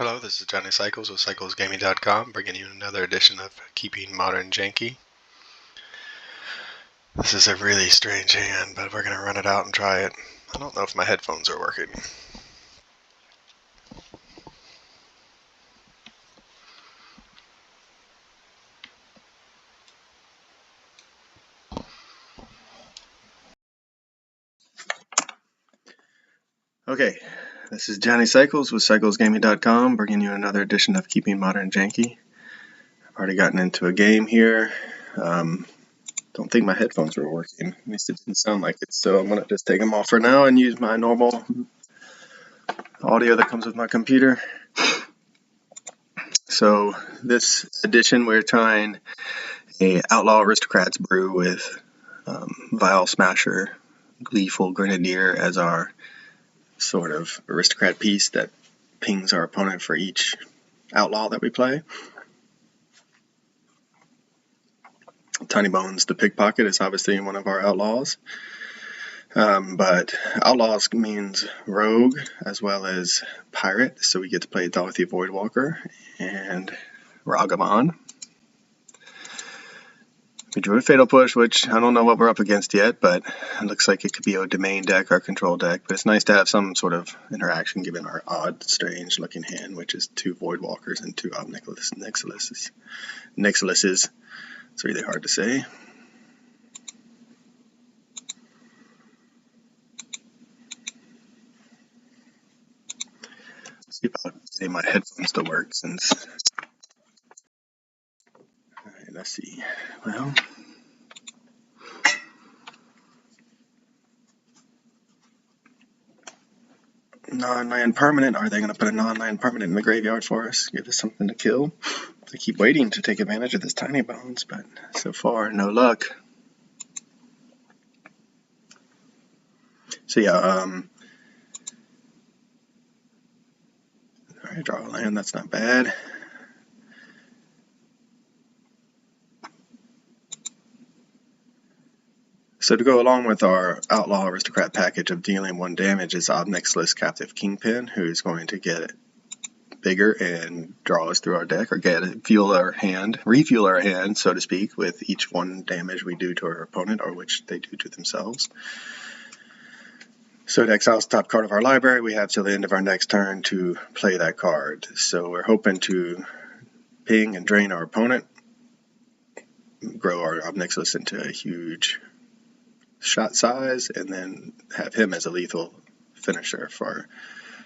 Hello, this is Johnny Cycles with CyclesGaming.com, bringing you another edition of Keeping Modern Janky. This is a really strange hand, but we're going to run it out and try it. I don't know if my headphones are working. Okay, this is Johnny Cycles with CyclesGaming.com, bringing you another edition of Keeping Modern Janky. I've already gotten into a game here. Don't think my headphones were working. At least it didn't sound like it, so I'm going to just take them off for now and use my normal audio that comes with my computer. So this edition we're trying a Outlaw Aristocrats brew with Vial Smasher, Gleeful Grenadier as our sort of aristocrat piece that pings our opponent for each outlaw that we play. Tinybones, the Pickpocket, is obviously one of our outlaws. But outlaws means rogue as well as pirate, so we get to play Dorothy Voidwalker and Ragavan. We drew a Fatal Push, which I don't know what we're up against yet, but it looks like it could be a domain deck or control deck. But it's nice to have some sort of interaction given our odd, strange looking hand, which is 2 Voidwalkers and 2 Nixiluses. It's really hard to say. Let's see about getting my headphones to work since. Alright, let's see. Well, non-land permanent. Are they going to put a non-land permanent in the graveyard for us? Give us something to kill? I keep waiting to take advantage of this Tinybones, but so far, no luck. So yeah, alright, draw a land, that's not bad. So to go along with our Outlaw Aristocrat package of dealing 1 damage is Obnixilus Captive Kingpin, who is going to get bigger and draw us through our deck, or refuel our hand, so to speak, with each 1 damage we do to our opponent or which they do to themselves. So to exile the top card of our library, we have till the end of our next turn to play that card. So we're hoping to ping and drain our opponent, grow our Obnixilus into a huge shot size, and then have him as a lethal finisher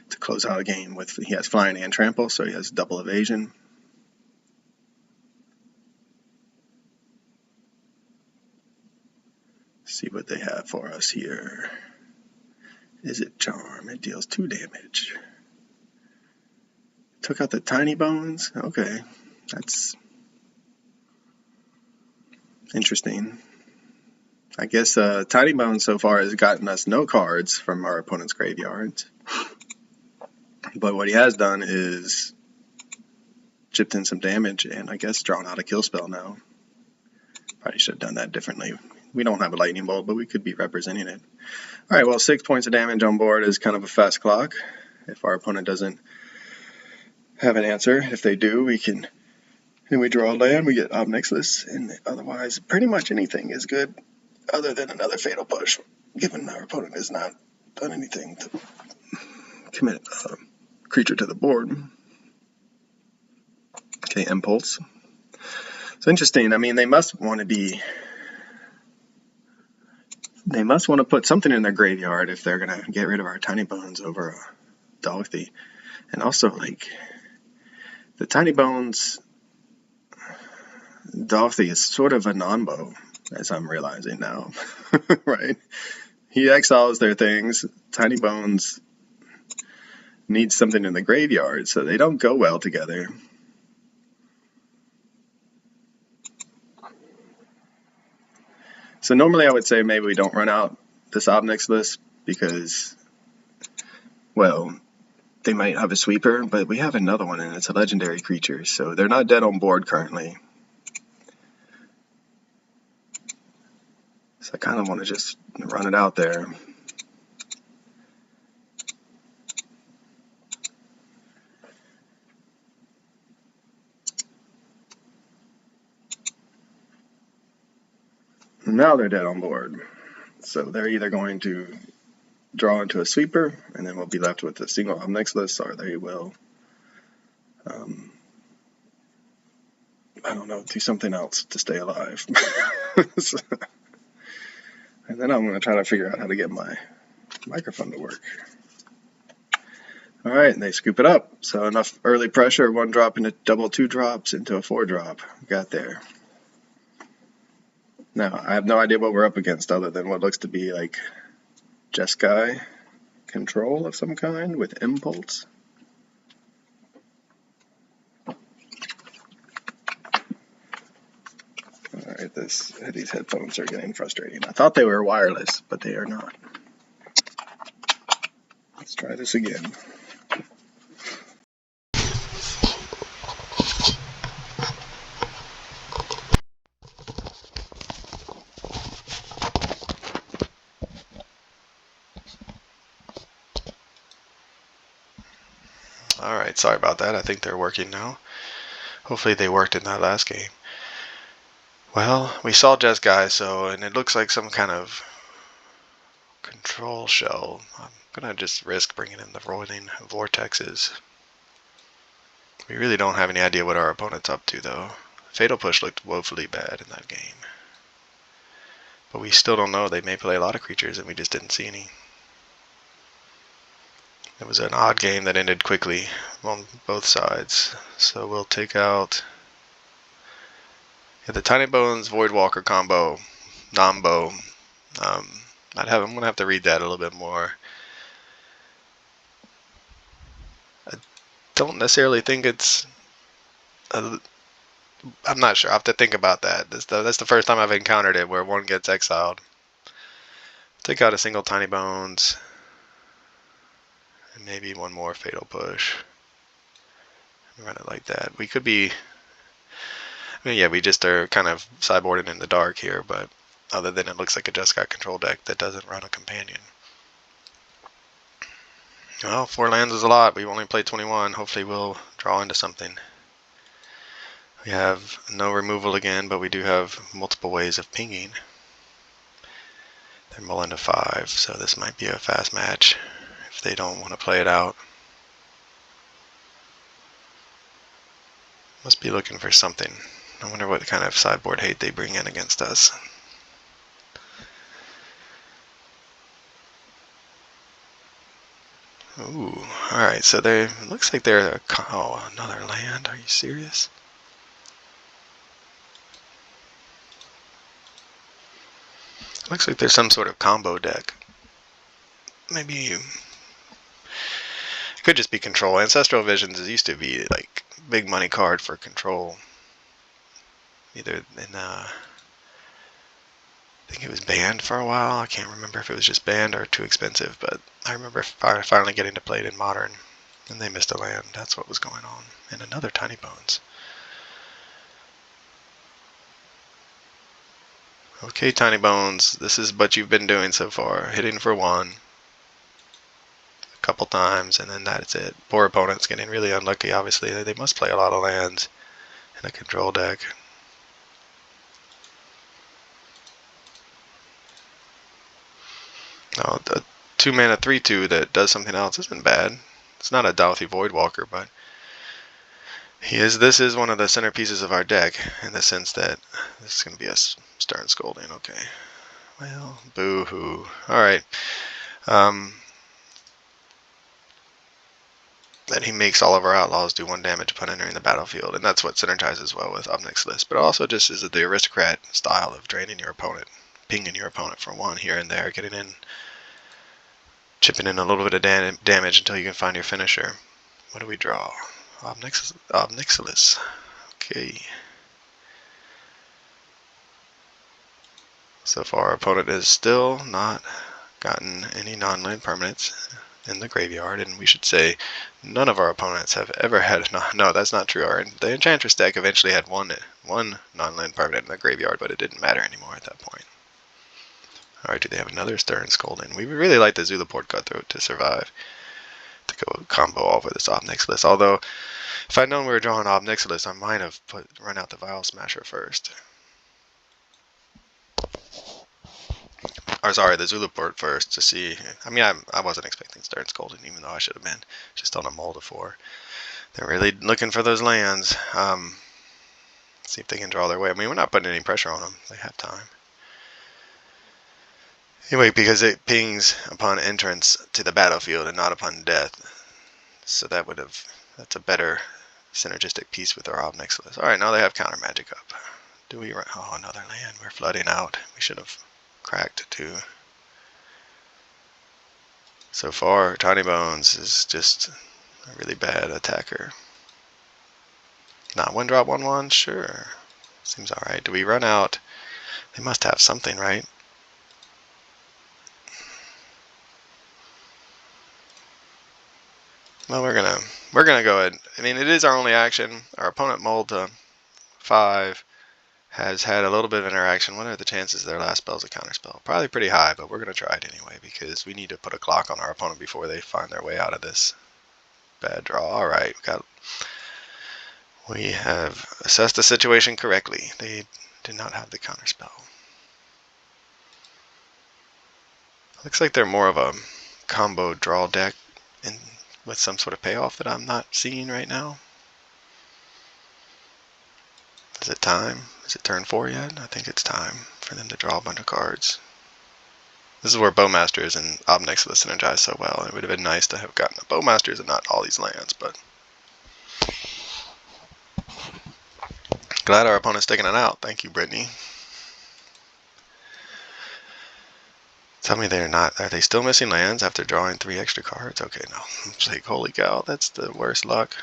to close out a game. He has flying and trample, so he has double evasion. See what they have for us here. Is it Charm? It deals 2 damage. Took out the Tinybones. Okay, that's interesting. I guess Tinybones so far has gotten us no cards from our opponent's graveyards. But what he has done is chipped in some damage and I guess drawn out a kill spell now. Probably should have done that differently. We don't have a lightning bolt, but we could be representing it. Alright, well, 6 points of damage on board is kind of a fast clock. If our opponent doesn't have an answer, if they do, we draw a land, we get Obnixilus, and otherwise pretty much anything is good other than another Fatal Push, given our opponent has not done anything to commit a creature to the board. Okay, Impulse. So interesting. I mean, they must want to put something in their graveyard if they're going to get rid of our Tinybones over Dorothy. And also, like, the Tinybones, Dorothy is sort of a non-bow, as I'm realizing now, right? He exiles their things. Tinybones need something in the graveyard, so they don't go well together. So normally I would say maybe we don't run out this Obnixilus because, well, they might have a sweeper, but we have another one and it's a legendary creature, so they're not dead on board currently. So I kind of want to just run it out there. Now they're dead on board. So they're either going to draw into a sweeper, and then we'll be left with a single Obnixilis, or they will, I don't know, do something else to stay alive. And then I'm going to try to figure out how to get my microphone to work. Alright, and they scoop it up. So enough early pressure, 1 drop into double 2 drops into a 4 drop. Got there. Now, I have no idea what we're up against other than what looks to be like Jeskai control of some kind with Impulse. Alright, these headphones are getting frustrating. I thought they were wireless, but they are not. Let's try this again. Alright, sorry about that. I think they're working now. Hopefully they worked in that last game. Well, we saw Jeskai, and it looks like some kind of control shell. I'm gonna just risk bringing in the rolling vortexes. We really don't have any idea what our opponent's up to, though. Fatal Push looked woefully bad in that game. But we still don't know. They may play a lot of creatures and we just didn't see any. It was an odd game that ended quickly on both sides. So we'll take out the Tinybones Voidwalker combo, Nambo. I'm gonna have to read that a little bit more. I don't necessarily think it's. I'm not sure. I have to think about that. That's the first time I've encountered it where one gets exiled. Take out a single Tinybones. And maybe one more Fatal Push. Run it like that. We could be. I mean, yeah, we just are kind of sideboarding in the dark here, but other than it looks like a Jeskai control deck that doesn't run a companion. Well, 4 lands is a lot. We've only played 21. Hopefully we'll draw into something. We have no removal again, but we do have multiple ways of pinging. They're mulling to 5, so this might be a fast match if they don't want to play it out. Must be looking for something. I wonder what kind of sideboard hate they bring in against us. Ooh, alright, so it looks like they're another land. Are you serious? Looks like there's some sort of combo deck. Maybe it could just be control. Ancestral Visions used to be like big money card for control. Either in I think it was banned for a while. I can't remember if it was just banned or too expensive, but I remember finally getting to play it in Modern, and they missed a land. That's what was going on. And another Tinybones. Okay, Tinybones, this is what you've been doing so far. Hitting for 1 a couple times, and then that's it. Poor opponents getting really unlucky, obviously. They must play a lot of lands in a control deck. Oh, the 2-mana 3/2 that does something else isn't bad. It's not a Dauthi Voidwalker, but this is one of the centerpieces of our deck in the sense that this is going to be a Stern Scolding. Okay. Well, boo-hoo. Alright. Then he makes all of our outlaws do 1 damage upon entering the battlefield, and that's what synergizes well with Obnixilis. But also just is the Aristocrat style of draining your opponent, pinging your opponent for 1 here and there, getting in, chipping in a little bit of damage until you can find your finisher. What do we draw? Obnixilis. Okay. So far, our opponent has still not gotten any non-land permanents in the graveyard, and we should say none of our opponents have ever had no, that's not true. The Enchantress deck eventually had one non-land permanent in the graveyard, but it didn't matter anymore at that point. Alright, do they have another Stern Scolding? We would really like the Zulaport Cutthroat to survive, to go combo off with this Obnixilis. Although, if I'd known we were drawing Obnixilis, I might have run out the Vial Smasher first. or sorry, the Zulaport first to see. I mean, I wasn't expecting Stern Golden, even though I should have been just on a mold before. They're really looking for those lands. See if they can draw their way. I mean, we're not putting any pressure on them. They have time. Anyway, because it pings upon entrance to the battlefield and not upon death. So that's a better synergistic piece with our Obnix list. Alright, now they have counter magic up. Do we run? Oh, another land. We're flooding out. We should have cracked too. So far, Tinybones is just a really bad attacker. Not 1-drop 1/1? Sure. Seems alright. Do we run out? They must have something, right? Well, we're gonna go ahead. I mean, it is our only action. Our opponent mulled to 5, has had a little bit of interaction. What are the chances their last spell's a counterspell? Probably pretty high, but we're gonna try it anyway because we need to put a clock on our opponent before they find their way out of this bad draw. All right, we have assessed the situation correctly. They did not have the counterspell. Looks like they're more of a combo draw deck with some sort of payoff that I'm not seeing right now. Is it time? Is it turn 4 yet? I think it's time for them to draw a bunch of cards. This is where Bowmasters and Obnix synergize so well. It would have been nice to have gotten the Bowmasters and not all these lands, but glad our opponent's taking it out. Thank you, Brittany. Tell me they're not. Are they still missing lands after drawing 3 extra cards? Okay, no. It's like, holy cow, that's the worst luck.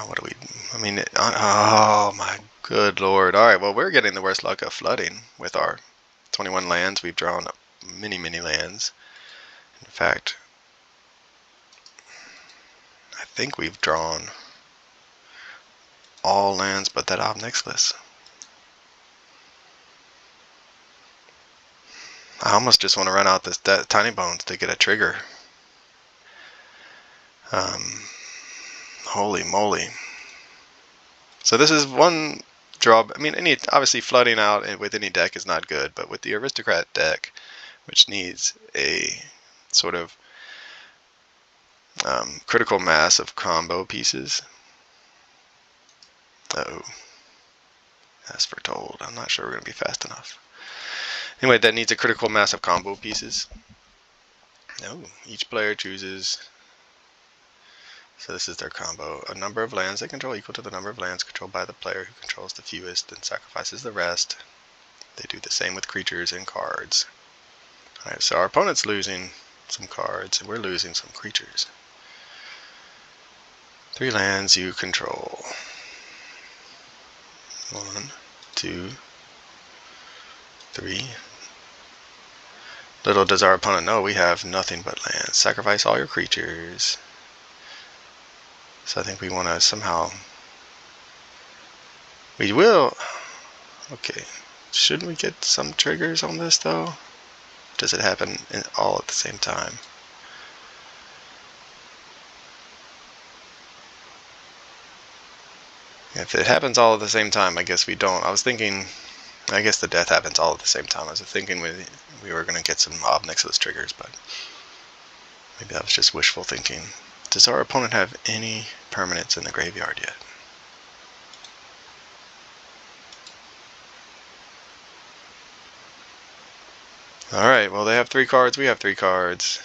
What do we? I mean, oh my good lord. All right, well, we're getting the worst luck of flooding with our 21 lands. We've drawn many, many lands. In fact, I think we've drawn all lands but that Obnix list. I almost just want to run out that Tinybones to get a trigger. Holy moly. So this is one draw. I mean, obviously flooding out with any deck is not good, but with the Aristocrat deck, which needs a sort of critical mass of combo pieces. Uh-oh. That's Foretold. I'm not sure we're going to be fast enough. Anyway, that needs a critical mass of combo pieces. Oh, each player chooses. So this is their combo. A number of lands they control equal to the number of lands controlled by the player who controls the fewest and sacrifices the rest. They do the same with creatures and cards. Alright, so our opponent's losing some cards and we're losing some creatures. 3 lands you control. 1, 2, 3. Little does our opponent know we have nothing but lands. Sacrifice all your creatures. So I think we want to somehow... We will... Okay. Shouldn't we get some triggers on this though? Does it happen all at the same time? If it happens all at the same time, I guess we don't. I was thinking... I guess the death happens all at the same time. I was thinking we were going to get some Obnix triggers, but maybe that was just wishful thinking. Does our opponent have any permanents in the graveyard yet? Alright, well they have 3 cards, we have 3 cards.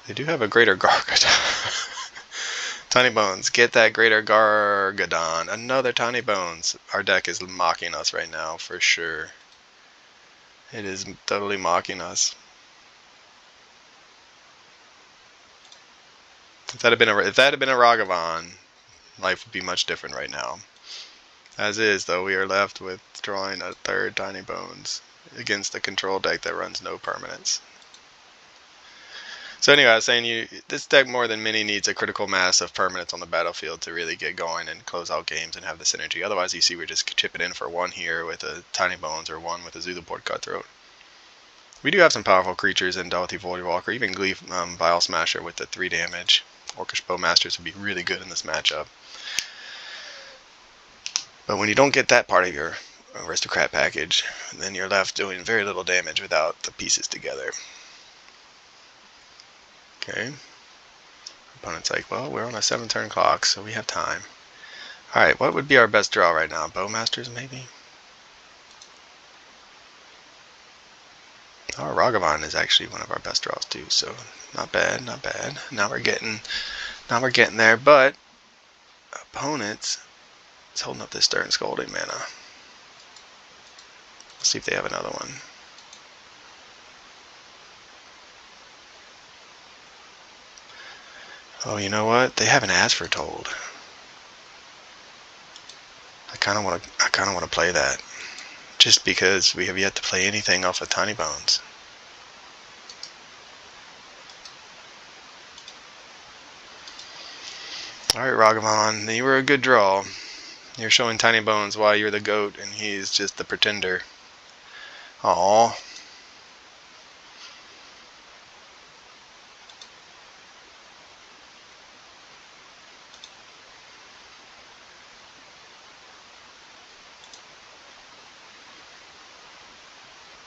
They do have a Greater Gargadon. Tinybones, get that Greater Gargadon. Another Tinybones. Our deck is mocking us right now, for sure. It is totally mocking us. If that had been a Ragavan, life would be much different right now. As is, though, we are left with drawing a 3rd Tinybones against a control deck that runs no permanents. So anyway, I was saying this deck more than many needs a critical mass of permanents on the battlefield to really get going and close out games and have the synergy. Otherwise, you see we're just chipping in for 1 here with a Tinybones or 1 with a Zulaport Cutthroat. We do have some powerful creatures in Daughty Voidwalker, even Gleeful Vial Smasher with the 3 damage. Orcish Bowmasters would be really good in this matchup. But when you don't get that part of your Aristocrat package, then you're left doing very little damage without the pieces together. Okay. Opponent's like, well, we're on a 7-turn clock, so we have time. Alright, what would be our best draw right now? Bowmasters, maybe? Our Ragavan is actually one of our best draws too, so not bad, not bad. Now we're getting there, but opponents is holding up this Stern Scolding mana. Let's see if they have another one. Oh, you know what? They have an Foretold. I kind of want to play that, just because we have yet to play anything off of Tinybones. Alright, Ragavan, you were a good draw. You're showing Tinybones why you're the GOAT and he's just the pretender. Aww.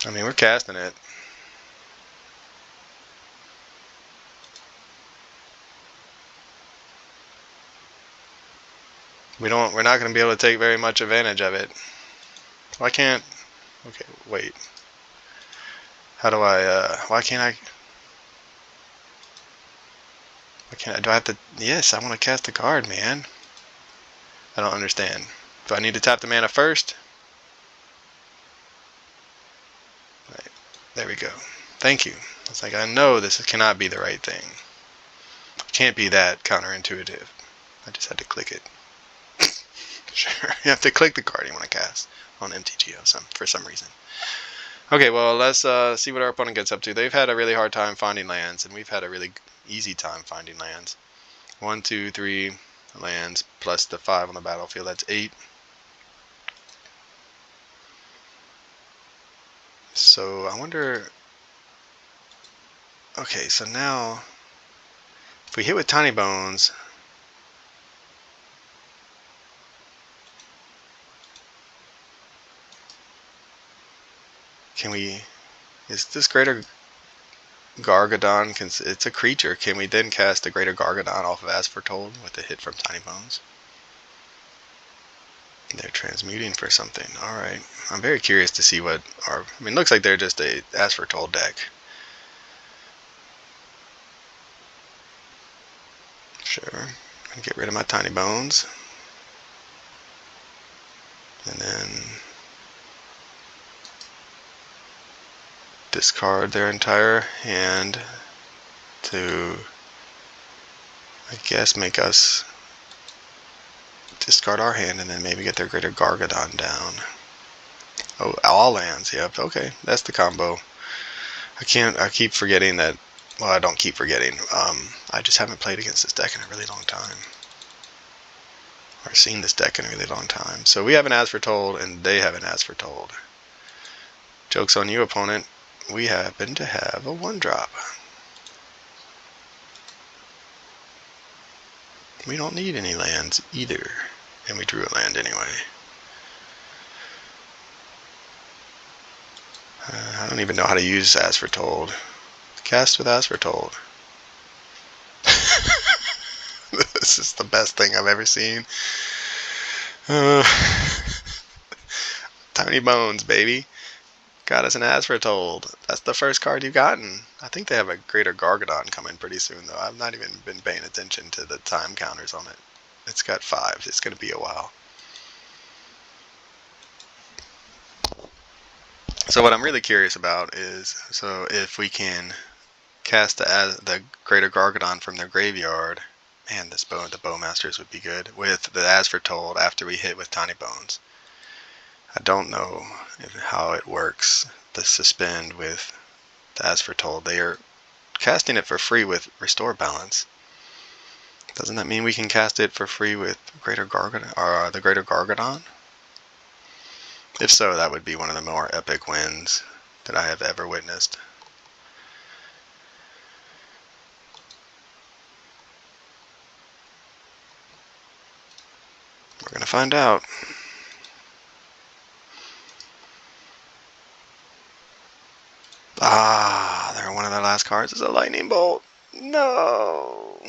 I mean, we're casting it. We're not going to be able to take very much advantage of it. Why can't... Okay, wait. How do I, why can't I... do I have to... Yes, I want to cast a card, man. I don't understand. Do I need to tap the mana first? Right. There we go. Thank you. It's like, I know this cannot be the right thing. It can't be that counterintuitive. I just had to click it. Sure, you have to click the card you want to cast on MTGO for some reason. Okay, well, let's see what our opponent gets up to. They've had a really hard time finding lands, and we've had a really easy time finding lands. 1, 2, 3 lands, plus the 5 on the battlefield. That's 8. So, I wonder... Okay, so now... If we hit with Tinybones... Can we... Is this Greater Gargadon... It's a creature. Can we then cast a Greater Gargadon off of Foretold with a hit from Tinybones? They're transmuting for something. Alright. I'm very curious to see what our... I mean, it looks like they're just a Foretold deck. Sure. Get rid of my Tinybones. And then... discard their entire hand to, I guess, make us discard our hand and then maybe get their Greater Gargadon down. Oh, all lands, yep, okay, that's the combo. I keep forgetting that, well, I don't keep forgetting, I just haven't played against this deck in a really long time. Or seen this deck in a really long time. So we have an Foretold and they have an Foretold. Joke's on you, opponent. We happen to have a 1-drop. We don't need any lands either. And we drew a land anyway. I don't even know how to use Foretold. Cast with Foretold. This is the best thing I've ever seen. Tinybones, baby. Got us an Foretold. That's the first card you've gotten. I think they have a Greater Gargadon coming pretty soon, though. I've not even been paying attention to the time counters on it. It's got 5. It's going to be a while. So what I'm really curious about is, so if we can cast the Greater Gargadon from their graveyard, man, the Bowmasters would be good, with the Foretold after we hit with Tinybones. I don't know how it works, the suspend with the Foretold. They are casting it for free with Restore Balance. Doesn't that mean we can cast it for free with Greater Gargadon, or the Greater Gargadon? If so, that would be one of the more epic wins that I have ever witnessed. We're going to find out. Ah, they're one of their last cards is a lightning bolt. No.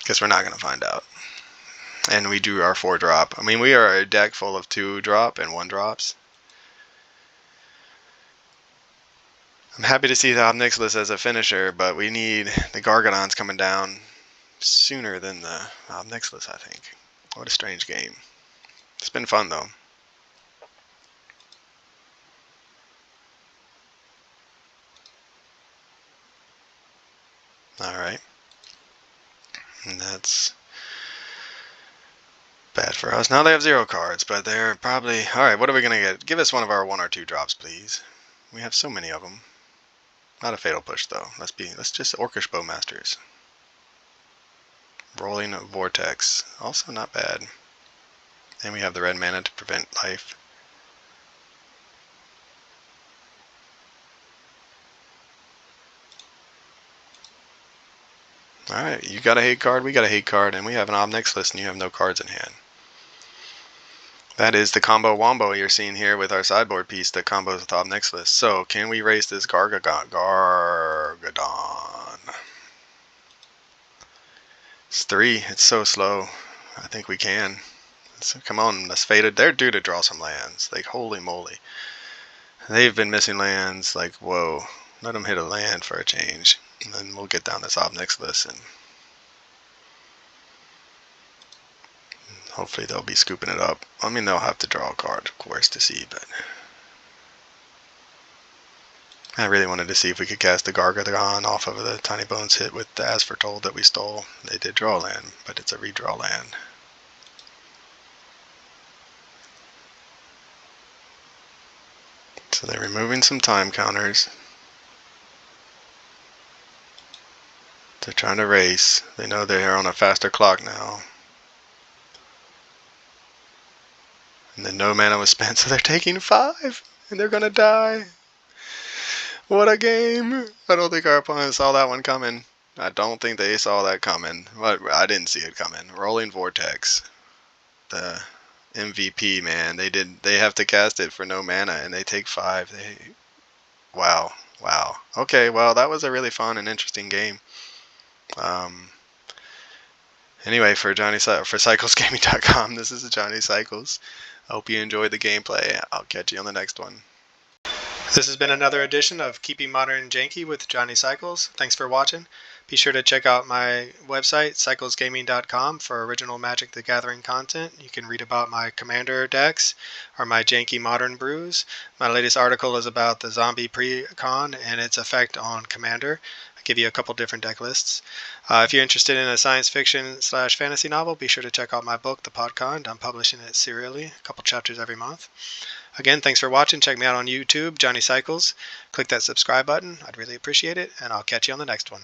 Guess we're not going to find out. And we drew our 4-drop. I mean, we are a deck full of 2-drop and 1-drops. I'm happy to see the Obnixilis as a finisher, but we need the Gargadons coming down sooner than the Obnixilis, I think. What a strange game. It's been fun, though. Alright. And that's bad for us. Now they have 0 cards, but they're probably... Alright, what are we going to get? Give us one of our 1 or 2 drops, please. We have so many of them. Not a Fatal Push, though. Let's just Orcish Bowmasters. Rolling Vortex. Also not bad. And we have the red mana to prevent life. Alright, you got a hate card, we got a hate card, and we have an Obnixilis and you have no cards in hand. That is the combo wombo you're seeing here with our sideboard piece that combos with Obnixilis. So, can we race this Gargadon? It's 3. It's so slow. I think we can. So, come on, let's fade it. They're due to draw some lands. Like, holy moly. They've been missing lands. Like, whoa. Let them hit a land for a change. And then we'll get down this Obnixilis and hopefully they'll be scooping it up. I mean, they'll have to draw a card, of course, to see, but I really wanted to see if we could cast the Gargadon off of the Tinybones hit with the As Foretold that we stole. They did draw land, but it's a redraw land. So they're removing some time counters. They're trying to race. They know they're on a faster clock now. And then no mana was spent, so they're taking 5, and they're gonna die. What a game! I don't think our opponent saw that one coming. I don't think they saw that coming. But I didn't see it coming. Rolling Vortex. The MVP, man. They have to cast it for no mana, and they take 5. Wow. Okay, well, that was a really fun and interesting game. Anyway, for CyclesGaming.com, this is Johnny Cycles. I hope you enjoyed the gameplay. I'll catch you on the next one. This has been another edition of Keeping Modern Janky with Johnny Cycles. Thanks for watching. Be sure to check out my website, CyclesGaming.com, for original Magic the Gathering content. You can read about my Commander decks or my Janky Modern brews. My latest article is about the Zombie Precon and its effect on Commander. I give you a couple different deck lists. If you're interested in a science fiction/fantasy novel, be sure to check out my book, The Podkind. I'm publishing it serially, a couple chapters every month. Again, thanks for watching. Check me out on YouTube, Johnny Cycles. Click that subscribe button. I'd really appreciate it, and I'll catch you on the next one.